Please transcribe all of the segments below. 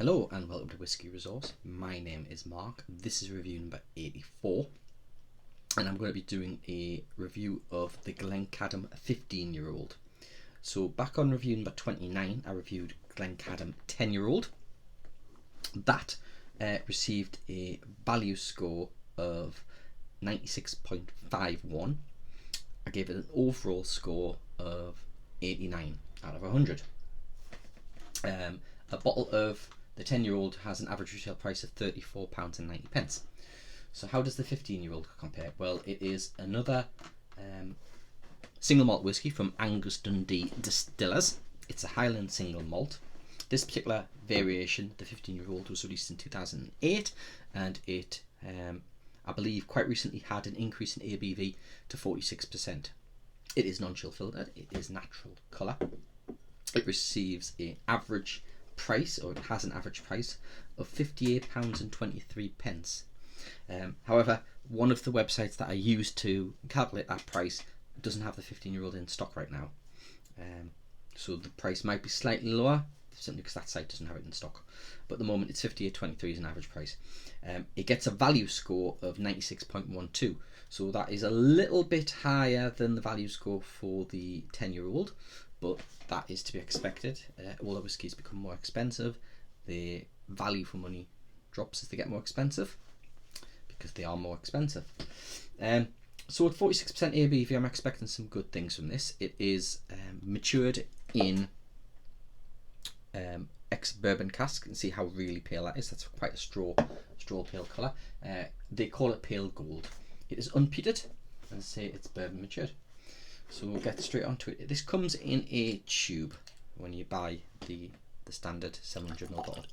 Hello and welcome to Whisky Resource. My name is Mark. This is review number 84 and I'm going to be doing a review of the Glencadam 15-year-old. So back on review number 29 I reviewed Glencadam 10-year-old. That received a value score of 96.51. I gave it an overall score of 89 out of 100. A bottle of the 10-year-old has an average retail price of £34.90. So how does the 15-year-old compare? Well, it is another single malt whisky from Angus Dundee Distillers. It's a Highland single malt. This particular variation, the 15-year-old, was released in 2008 and it, I believe, quite recently had an increase in ABV to 46%. It is non-chill filtered, it is natural colour. It receives an average price, or it has an average price of £58.23. However, one of the websites that I use to calculate that price doesn't have the 15-year-old in stock right now. So the price might be slightly lower, simply because that site doesn't have it in stock. But at the moment it's £58.23 as an average price. It gets a value score of 96.12. So that is a little bit higher than the value score for the 10-year-old. But that is to be expected. All the whiskies become more expensive. The value for money drops as they get more expensive because they are more expensive. So at 46% ABV, I'm expecting some good things from this. It is matured in ex-bourbon cask. You can see how really pale that is. That's quite a straw pale colour. They call it pale gold. It is unpeated, and I say it's bourbon matured. So we'll get straight onto it. This comes in a tube when you buy the standard 700ml bottle.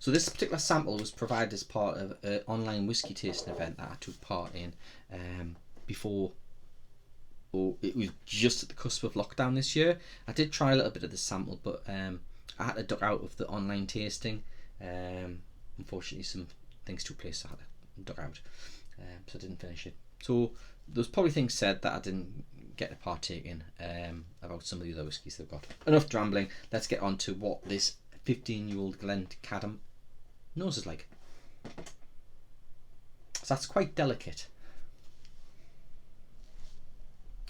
So this particular sample was provided as part of an online whisky tasting event that I took part in before, or it was just at the cusp of lockdown this year. I did try a little bit of the sample, but I had to duck out of the online tasting. Unfortunately, some things took place, so I had to duck out, so I didn't finish it. So there's probably things said that I didn't get to partake in about some of the other whiskies they've got. Enough rambling, let's get on to what this 15-year-old Glencadam nose is like. So that's quite delicate.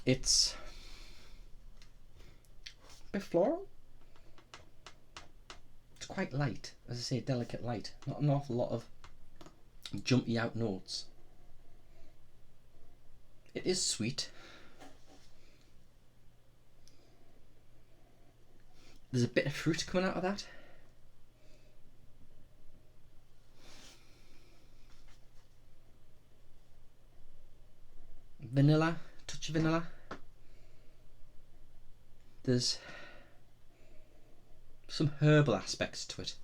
It's a bit floral. It's quite light, as I say, delicate light. Not an awful lot of jumpy out notes. It is sweet. There's a bit of fruit coming out of that. Vanilla, touch of vanilla. There's some herbal aspects to it.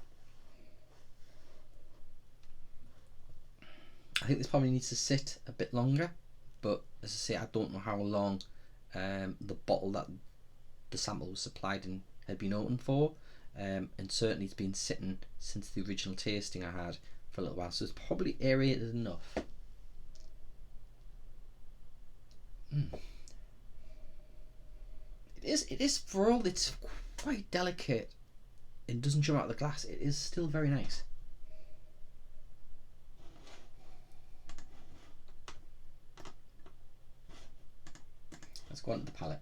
I think this probably needs to sit a bit longer, but as I say, I don't know how long the bottle that the sample was supplied in had been open for, and certainly it's been sitting since the original tasting I had for a little while, so it's probably aerated enough. It is for all it's quite delicate and doesn't jump out of the glass, it is still very nice. Let's go on to the palate.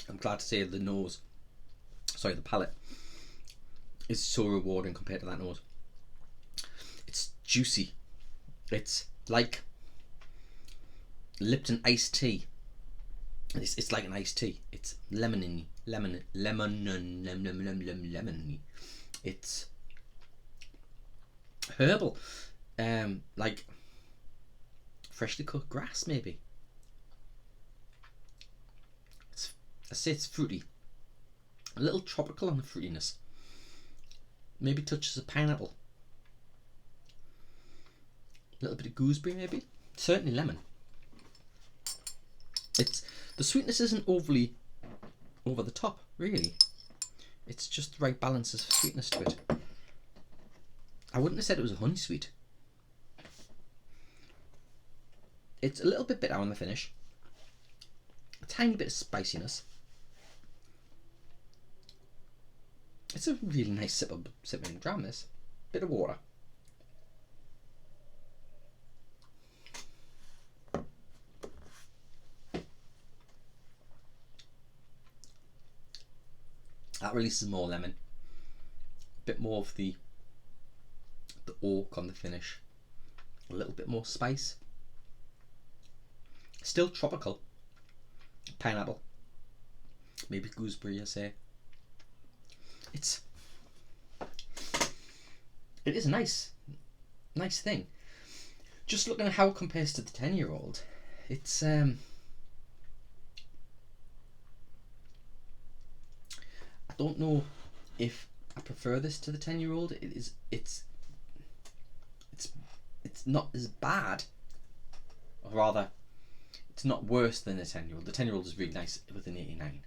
I'm glad to say the palate is so rewarding compared to that nose. It's juicy. It's like Lipton iced tea. It's like an iced tea. It's lemony. It's herbal, like freshly cut grass maybe. I say it's fruity, a little tropical on the fruitiness, maybe touches of pineapple, a little bit of gooseberry maybe, certainly lemon. It's the sweetness isn't overly over the top really. It's just the right balance of sweetness to it. I wouldn't have said it was a honey sweet. It's a little bit bitter on the finish. A tiny bit of spiciness. It's a really nice sipping dram, this. Bit of water. That releases more lemon. A bit more of the oak on the finish. A little bit more spice. Still tropical. Pineapple. Maybe gooseberry, I say. It is a nice thing. Just looking at how it compares to the 10-year-old, it's I don't know if I prefer this to the 10-year-old. It's not as bad, or rather, it's not worse than the 10-year-old. The 10-year-old is really nice with an 89.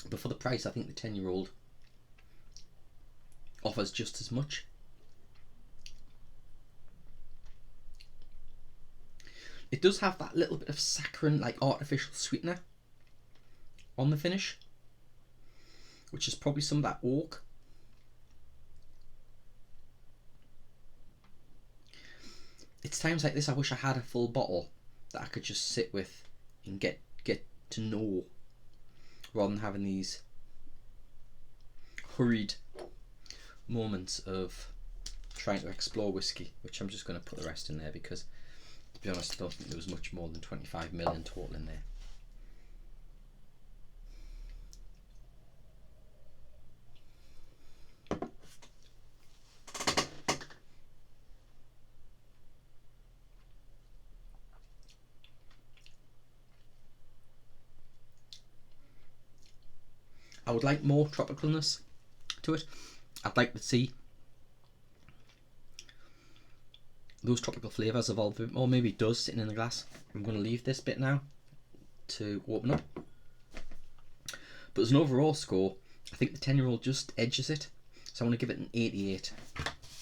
But for the price, I think the 10-year-old offers just as much. It does have that little bit of saccharine, like artificial sweetener on the finish, which is probably some of that oak. It's times like this I wish I had a full bottle that I could just sit with and get to know, rather than having these hurried moments of trying to explore whiskey, which I'm just going to put the rest in there because, to be honest, I don't think there was much more than 25 million total in there. I would like more tropicalness to it. I'd like to see those tropical flavours evolve a bit more. Maybe it does sitting in the glass. I'm going to leave this bit now to open up. But as an overall score, I think the 10-year-old just edges it. So I'm going to give it an 88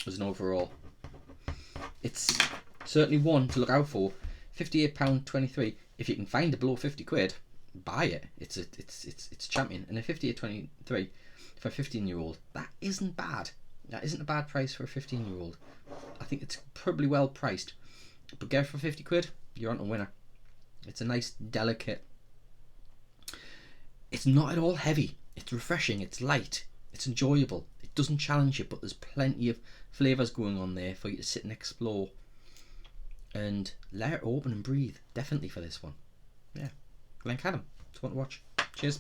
as an overall. It's certainly one to look out for. £58.23. If you can find it below 50 quid, buy it. It's a champion. And a 58.23 for a 15-year-old, that isn't bad. That isn't a bad price for a 15-year-old. I think it's probably well priced. But get it for 50 quid, you're on a winner. It's a nice, delicate. It's not at all heavy. It's refreshing. It's light. It's enjoyable. It doesn't challenge you, but there's plenty of flavours going on there for you to sit and explore. And let it open and breathe. Definitely for this one. Yeah. Glencadam. It's one to watch. Cheers.